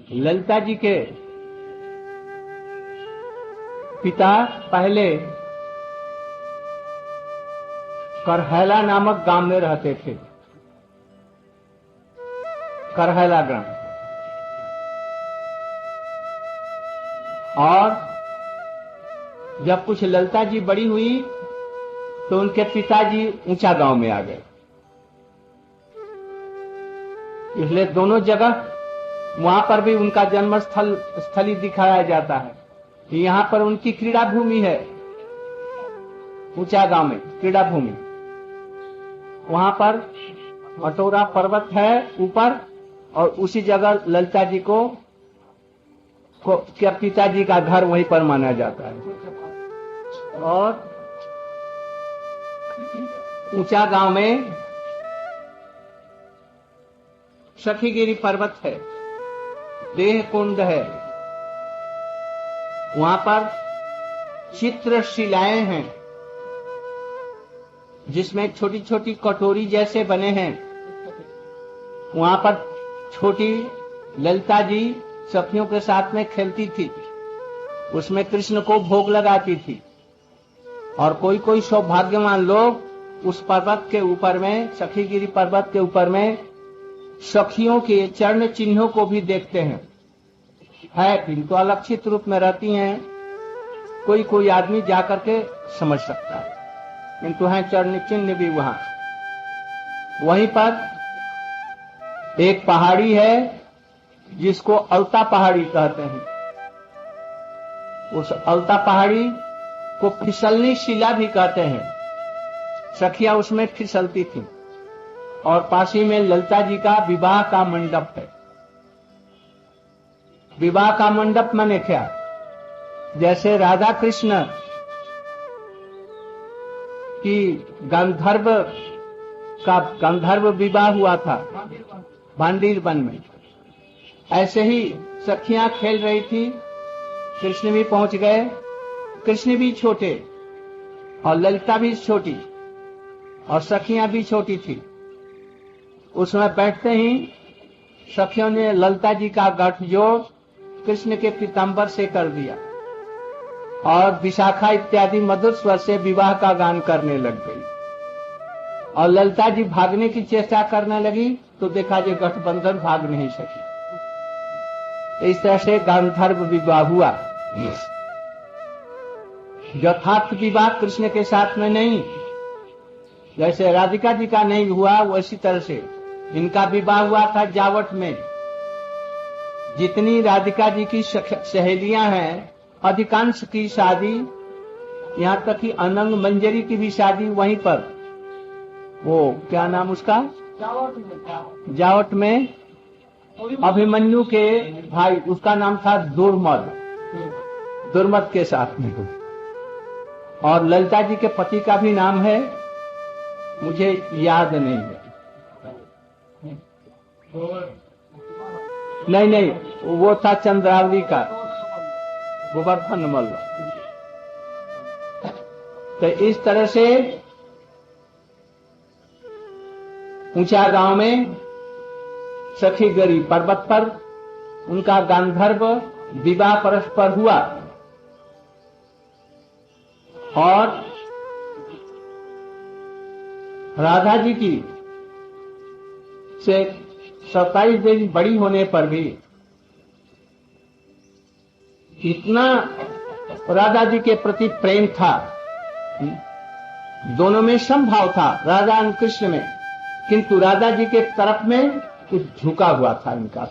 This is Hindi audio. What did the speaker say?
ललिता जी के पिता पहले करहैला नामक गांव में रहते थे। करहैला ग्राम। और जब कुछ ललिता जी बड़ी हुई तो उनके पिताजी ऊंचा गांव में आ गए। इसलिए दोनों जगह वहां पर भी उनका जन्म स्थली दिखाया जाता है। यहां पर उनकी क्रीड़ा भूमि है, ऊंचा गांव में क्रीड़ा भूमि। वहां पर अटोरा पर्वत है ऊपर, और उसी जगह ललिता जी को क्या पिताजी का घर वहीं पर माना जाता है। और ऊंचा गांव में सखीगिरी पर्वत है, देह कुंड है, वहां पर चित्रशिलाएं हैं जिसमें छोटी छोटी कटोरी जैसे बने हैं। वहां पर छोटी ललिता जी सखियों के साथ में खेलती थी, उसमें कृष्ण को भोग लगाती थी। और कोई कोई सौभाग्यवान लोग उस पर्वत के ऊपर में, सखीगिरी पर्वत के ऊपर में सखियों के चरण चिन्हों को भी देखते हैं। है किंतु अलक्षित रूप में रहती हैं, कोई कोई आदमी जाकर के समझ सकता है, किंतु है चरण चिन्ह भी वहां। वहीं पर एक पहाड़ी है जिसको अलता पहाड़ी कहते हैं। उस अलता पहाड़ी को फिसलनी शिला भी कहते हैं। सखिया उसमें फिसलती थी। और पास ही में ललिता जी का विवाह का मंडप है। विवाह का मंडप माने क्या? जैसे राधा कृष्ण की गंधर्व विवाह हुआ था भांडीर वन में, ऐसे ही सखियां खेल रही थी। कृष्ण भी पहुंच गए। कृष्ण भी छोटे और ललिता भी छोटी और सखियां भी छोटी थी। उसमें बैठते ही सखियों ने ललिता जी का गठजोड़ कृष्ण के पीताम्बर से कर दिया और विशाखा इत्यादि मधुर स्वर से विवाह का गान करने लग गई। और ललिता जी भागने की चेष्टा करने लगी तो देखा जो गठबंधन भाग नहीं सकी। इस तरह से गांधर्व विवाह हुआ। यथार्थ विवाह कृष्ण के साथ में नहीं, जैसे राधिका जी का नहीं हुआ वैसी तरह से इनका विवाह हुआ था जावट में। जितनी राधिका जी की सहेलियां हैं अधिकांश की शादी, यहाँ तक कि अनंग मंजरी की भी शादी वहीं पर, वो क्या नाम उसका, जावट में अभिमन्यु के भाई, उसका नाम था दुर्मद के साथ में। और ललिता जी के पति का भी नाम है, मुझे याद नहीं है। नहीं, वो था चंद्रावली का गोवर्धन मल्ल। तो इस तरह से ऊंचा गांव में सखीगिरी पर्वत पर उनका गांधर्व विवाह परस्पर हुआ। और राधा जी की से 27 दिन बड़ी होने पर भी इतना राधा जी के प्रति प्रेम था, दोनों में समभाव था, राधा और कृष्ण में, किंतु राधा जी के तरफ में कुछ झुका हुआ था इनका।